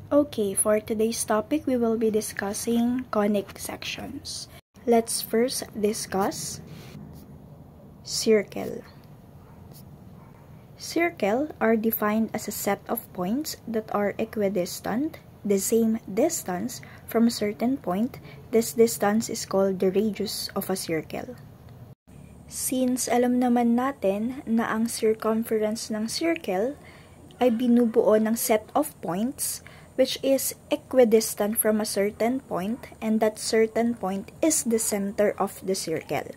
Okay, for today's topic, we will be discussing conic sections. Let's first discuss circle. Circle are defined as a set of points that are equidistant, the same distance from a certain point. This distance is called the radius of a circle. Since alam naman natin na ang circumference ng circle ay binubuo ng set of points which is equidistant from a certain point, and that certain point is the center of the circle.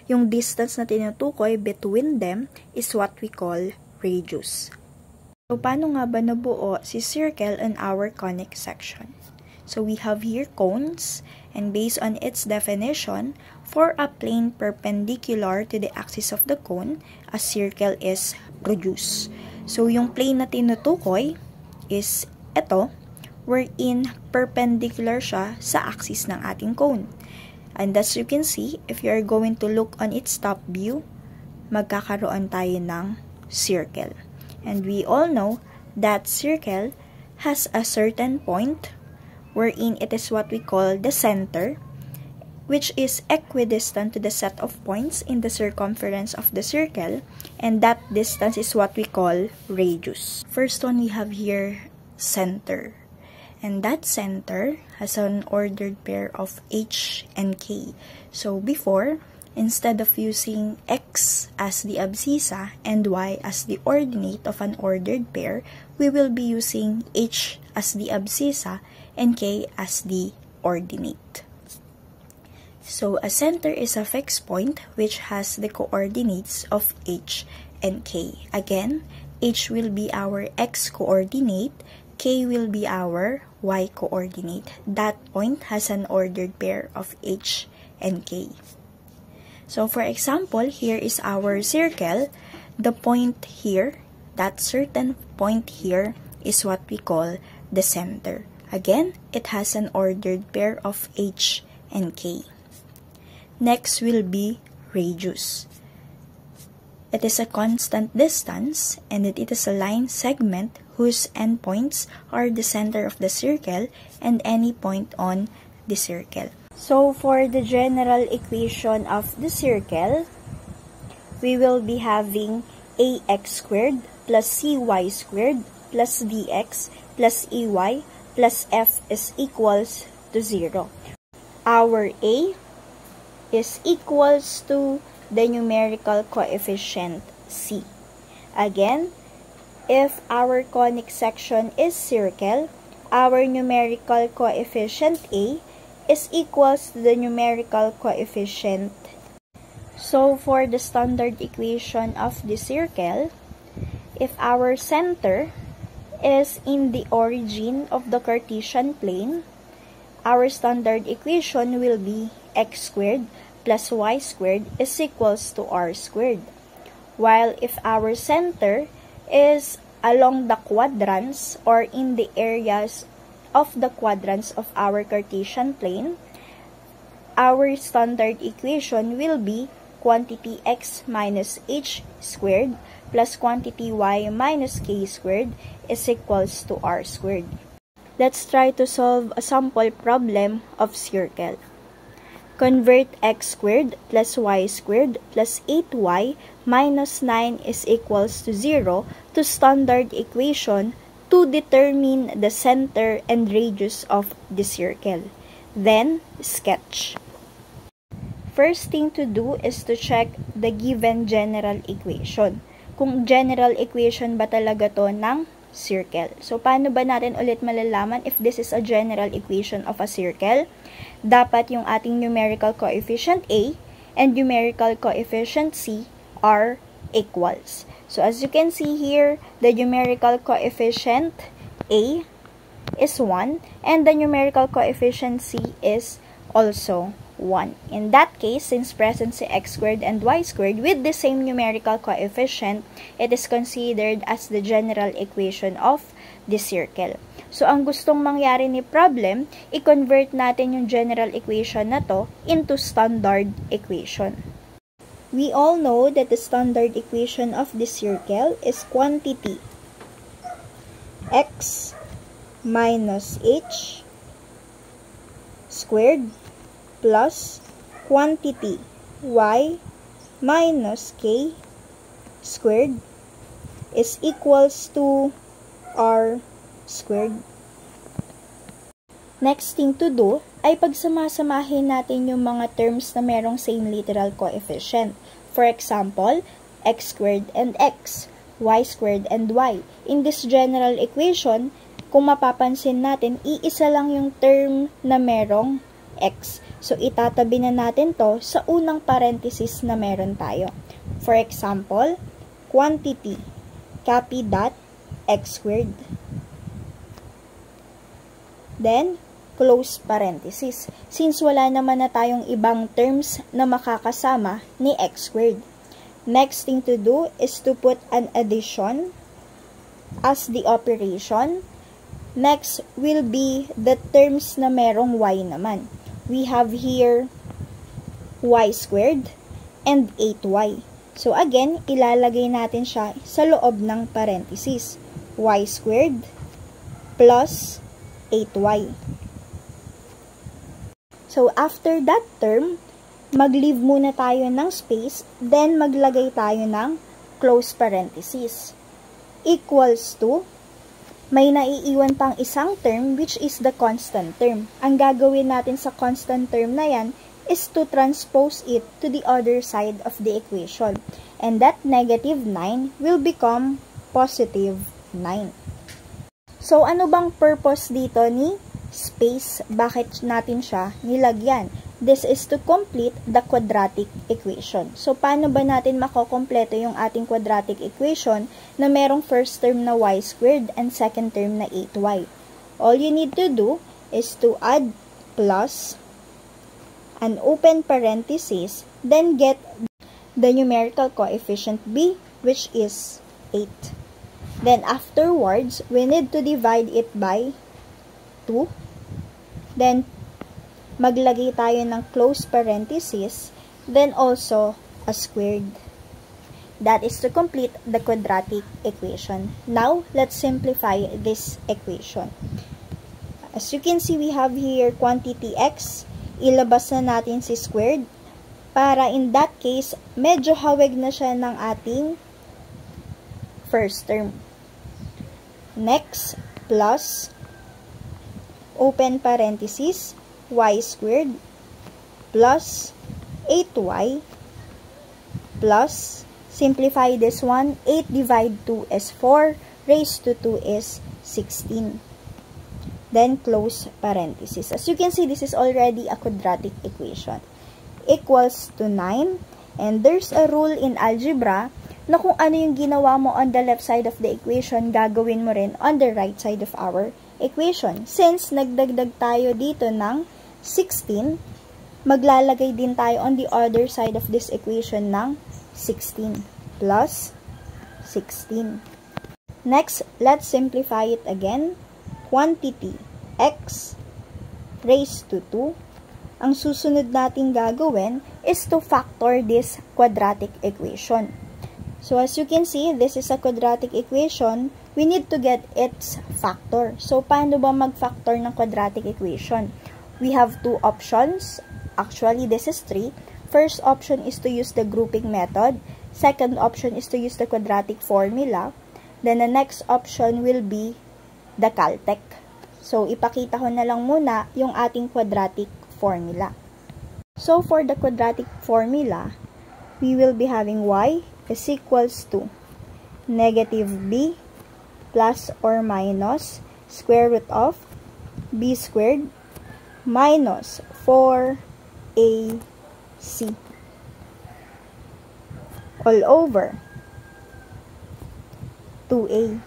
Yung distance na tinutukoy between them is what we call radius. So, paano nga ba nabuo si circle in our conic section? So, we have here cones, and based on its definition, for a plane perpendicular to the axis of the cone, a circle is produced. So, yung plane na tinutukoy is ito, wherein perpendicular siya sa axis ng ating cone. And as you can see, if you are going to look on its top view, magkakaroon tayo ng circle. And we all know that circle has a certain point wherein it is what we call the center, which is equidistant to the set of points in the circumference of the circle, and that distance is what we call radius. First one we have here center. And that center has an ordered pair of h and k. So before, instead of using x as the abscissa and y as the ordinate of an ordered pair, we will be using h as the abscissa and k as the ordinate. So a center is a fixed point which has the coordinates of h and k. Again, h will be our x coordinate, k will be our y coordinate. That point has an ordered pair of h and k. So for example, here is our circle. The point here, that certain point here, is what we call the center. Again, it has an ordered pair of h and k. Next will be radius. It is a constant distance, and it is a line segment whose endpoints are the center of the circle and any point on the circle. So, for the general equation of the circle, we will be having ax squared plus cy squared plus bx plus ey plus f is equals to 0. Our a is equals to the numerical coefficient c. Again, if our conic section is circle, our numerical coefficient a is equals to the numerical coefficient. So, for the standard equation of the circle, if our center is in the origin of the Cartesian plane, our standard equation will be x squared plus y squared is equals to r squared. While if our center is along the quadrants or in the areas of the quadrants of our Cartesian plane, our standard equation will be quantity x minus h squared plus quantity y minus k squared is equals to r squared. Let's try to solve a sample problem of circle. Convert x squared plus y squared plus 8y minus 9 is equals to 0 to standard equation to determine the center and radius of the circle. Then, sketch. First thing to do is to check the given general equation. Kung general equation ba talaga to ng circle. So, paano ba natin ulit malalaman if this is a general equation of a circle? Dapat yung ating numerical coefficient a and numerical coefficient c are equals. So, as you can see here, the numerical coefficient a is 1 and the numerical coefficient c is also 1. In that case, since present si x squared and y squared with the same numerical coefficient, it is considered as the general equation of the circle. So, ang gustong mangyari ni problem, i-convert natin yung general equation na to into standard equation. We all know that the standard equation of the circle is quantity x minus h squared plus quantity y minus k squared is equals to r squared. Next thing to do ay pagsamasamahin natin yung mga terms na merong same literal coefficient. For example, x squared and x, y squared and y. In this general equation, kung mapapansin natin, iisa lang yung term na merong x. So, itatabi na natin to sa unang parenthesis na meron tayo. For example, quantity, copy that, x squared. Then, close parenthesis. Since wala naman na tayong ibang terms na makakasama ni x squared. Next thing to do is to put an addition as the operation. Next will be the terms na merong y naman. We have here y squared and 8y. So again, ilalagay natin siya sa loob ng parenthesis. Y squared plus 8y. So, after that term, mag-leave muna tayo ng space, then maglagay tayo ng close parenthesis. Equals to, may naiiwan pang isang term which is the constant term. Ang gagawin natin sa constant term na yan is to transpose it to the other side of the equation. And that negative 9 will become positive 9. So, ano bang purpose dito ni space? Bakit natin siya nilagyan? This is to complete the quadratic equation. So, paano ba natin makokompleto yung ating quadratic equation na merong first term na y squared and second term na 8y? All you need to do is to add plus an open parenthesis, then get the numerical coefficient b, which is 8. Then, afterwards, we need to divide it by 2. Then, maglagay tayo ng close parenthesis, then also a squared. That is to complete the quadratic equation. Now, let's simplify this equation. As you can see, we have here quantity x. Ilabas na natin si squared. Para in that case, medyo hawig na siya ng ating first term. Next, plus open parenthesis, y squared plus 8y plus, simplify this one, 8 divide 2 is 4, raised to 2 is 16. Then close parenthesis. As you can see, this is already a quadratic equation. Equals to 9. And there's a rule in algebra na kung ano yung ginawa mo on the left side of the equation, gagawin mo rin on the right side of our equation. Since nagdagdag tayo dito ng 16, maglalagay din tayo on the other side of this equation ng 16 plus 16. Next, let's simplify it again. Quantity x raised to 2. Ang susunod nating gagawin is to factor this quadratic equation. So, as you can see, this is a quadratic equation. We need to get its factor. So, paano ba mag-factor ng quadratic equation? We have two options. Actually, this is 3. First option is to use the grouping method. Second option is to use the quadratic formula. Then, the next option will be the Caltech. So, ipakita ko na lang muna yung ating quadratic formula. So, for the quadratic formula, we will be having y is equals to negative b plus or minus square root of b squared minus 4ac all over 2a.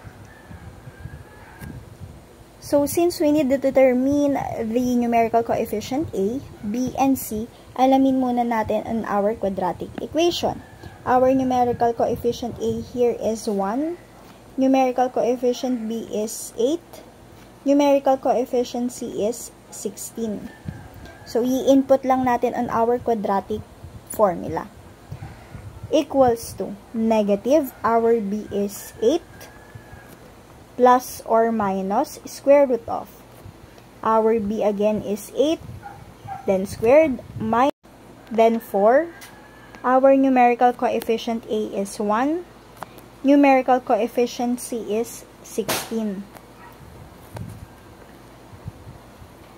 So, since we need to determine the numerical coefficient a, b, and c, alamin muna natin on our quadratic equation. Our numerical coefficient a here is 1. Numerical coefficient b is 8. Numerical coefficient c is 16. So, i-input lang natin on our quadratic formula. Equals to negative, our b is 8, plus or minus square root of. Our b again is 8, then squared, minus, then 4. Our numerical coefficient a is 1. Numerical coefficient c is 16.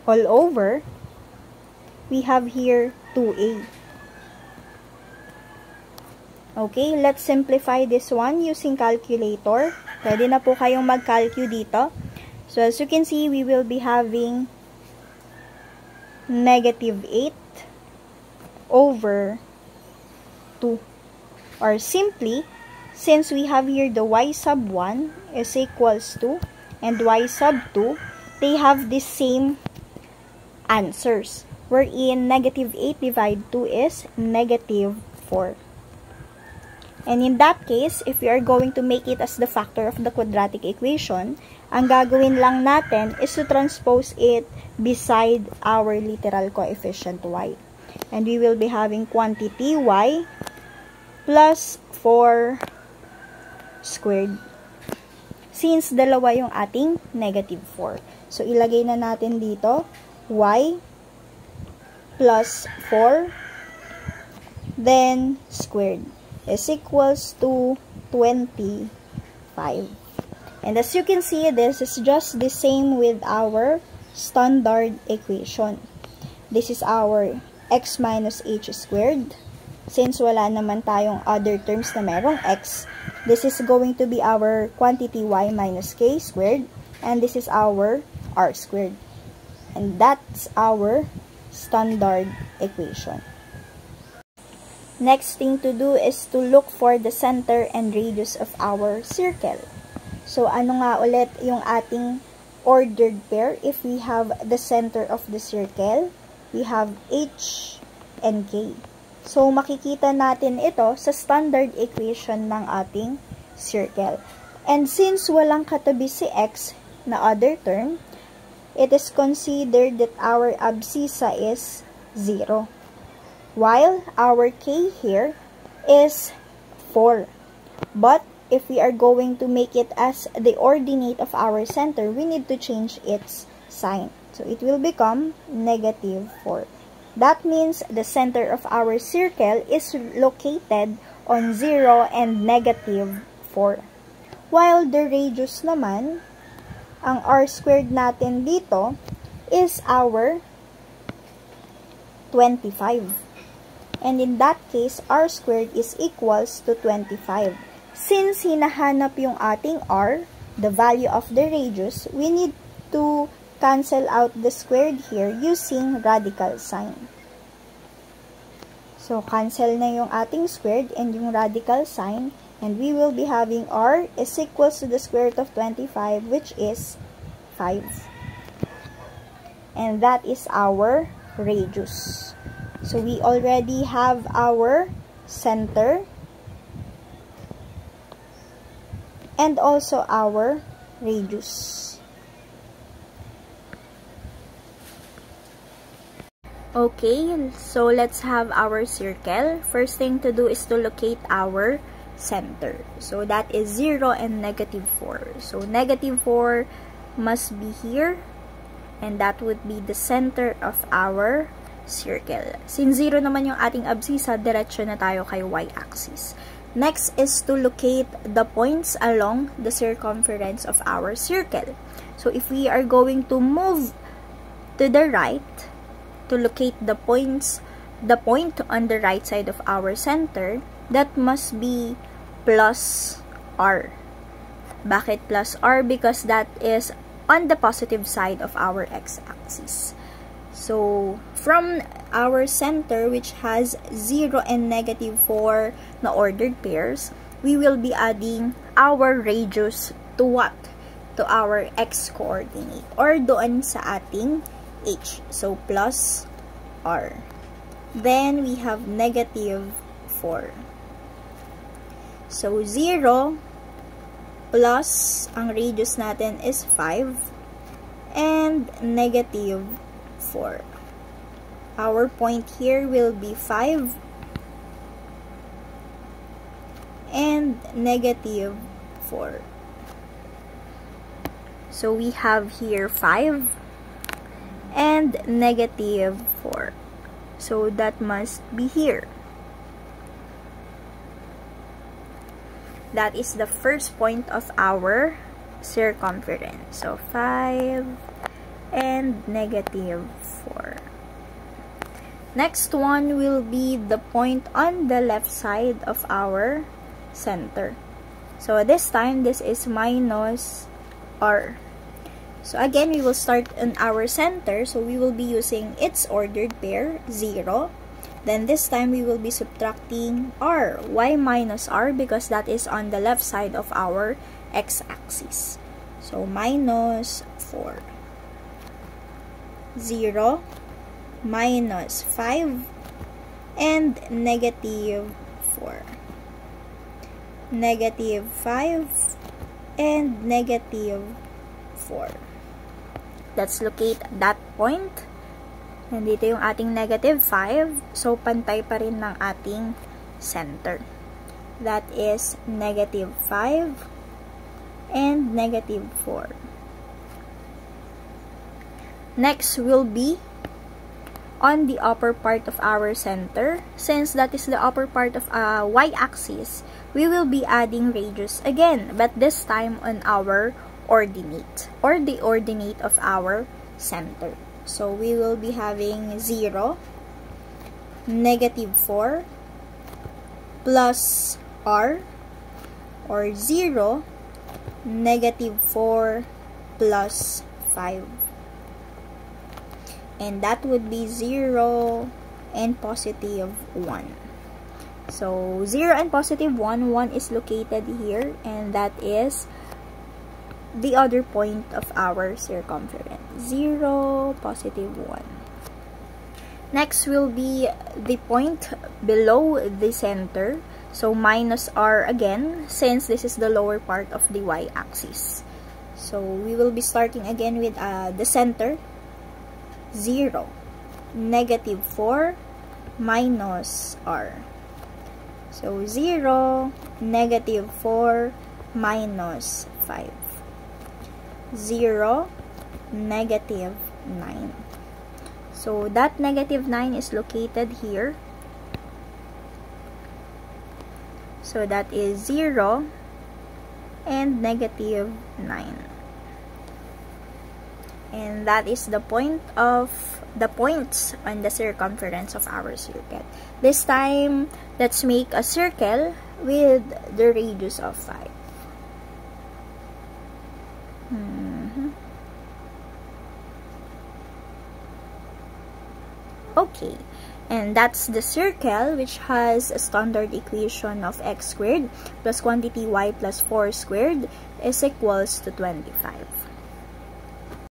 All over, we have here 2a. Okay, let's simplify this one using calculator. Pwede na po kayong mag-calculate dito. So, as you can see, we will be having negative 8 over 2. Or simply, since we have here the y sub 1 is equals to and y sub 2, they have the same answers. Wherein negative 8 divided 2 is negative 4. And in that case, if we are going to make it as the factor of the quadratic equation, ang gagawin lang natin is to transpose it beside our literal coefficient y. And we will be having quantity y plus 4 squared. Since dalawa yung ating negative 4. So, ilagay na natin dito y plus 4 then squared is equals to 25. And as you can see, this is just the same with our standard equation. This is our x minus h squared. Since wala naman tayong other terms na merong x, this is going to be our quantity y minus k squared. And this is our r squared. And that's our standard equation. Next thing to do is to look for the center and radius of our circle. So, ano nga ulit yung ating ordered pair if we have the center of the circle? We have h and k. So, makikita natin ito sa standard equation ng ating circle. And since walang katabi si x na other term, it is considered that our abscissa is 0. While our k here is 4. But if we are going to make it as the ordinate of our center, we need to change its sign. So it will become negative 4. That means the center of our circle is located on 0 and negative 4. While the radius naman, ang r squared natin dito is our 25. And in that case, r squared is equals to 25. Since hinahanap yung ating r, the value of the radius, we need to cancel out the squared here using radical sign. So, cancel na yung ating squared and yung radical sign. And we will be having r is equals to the square root of 25, which is 5. And that is our radius. So, we already have our center and also our radius. Okay, so let's have our circle. First thing to do is to locate our center. So, that is 0 and negative 4. So, negative 4 must be here. And that would be the center of our circle. Since 0 naman yung ating abscissa, diretso na tayo kay y-axis. Next is to locate the points along the circumference of our circle. So, if we are going to move to the right, to locate the point on the right side of our center, that must be plus r. Bakit plus r? Because that is on the positive side of our x-axis. So, from our center, which has 0 and negative 4 na ordered pairs, we will be adding our radius to what? To our x-coordinate or doon sa ating h. So, plus r. Then, we have negative 4. So, 0 plus, ang radius natin is 5 and negative 4. Our point here will be 5 and negative 4. So we have here 5 and negative 4. So that must be here. That is the first point of our circumference. So 5 and negative 4. Next one will be the point on the left side of our center. So this time, this is minus r. So again, we will start in our center. So we will be using its ordered pair, 0. Then this time, we will be subtracting r. Why minus r? Because that is on the left side of our x-axis. So minus 4. 0, minus 5, and negative 4. Negative 5 and negative 4. Let's locate that point. Nandito yung ating negative 5. So, pantay pa rin ng ating center. That is negative 5 and negative 4. Next will be on the upper part of our center. Since that is the upper part of y-axis, we will be adding radius again, but this time on our ordinate, or the ordinate of our center. So we will be having 0, negative 4, plus r, or 0, negative 4, plus 5. And that would be 0 and positive 1. So 0 and positive 1, 1 is located here, and that is the other point of our circumference. 0, positive 1. Next will be the point below the center. So minus r again, since this is the lower part of the y-axis. So we will be starting again with the center. 0, negative 4, minus r. So 0, negative 4, minus 5. 0, negative 9. So that negative 9 is located here. So that is 0 and negative 9. And that is the point of the points on the circumference of our circle. This time, let's make a circle with the radius of 5. Okay, and that's the circle which has a standard equation of x squared plus quantity y plus 4 squared is equals to 25.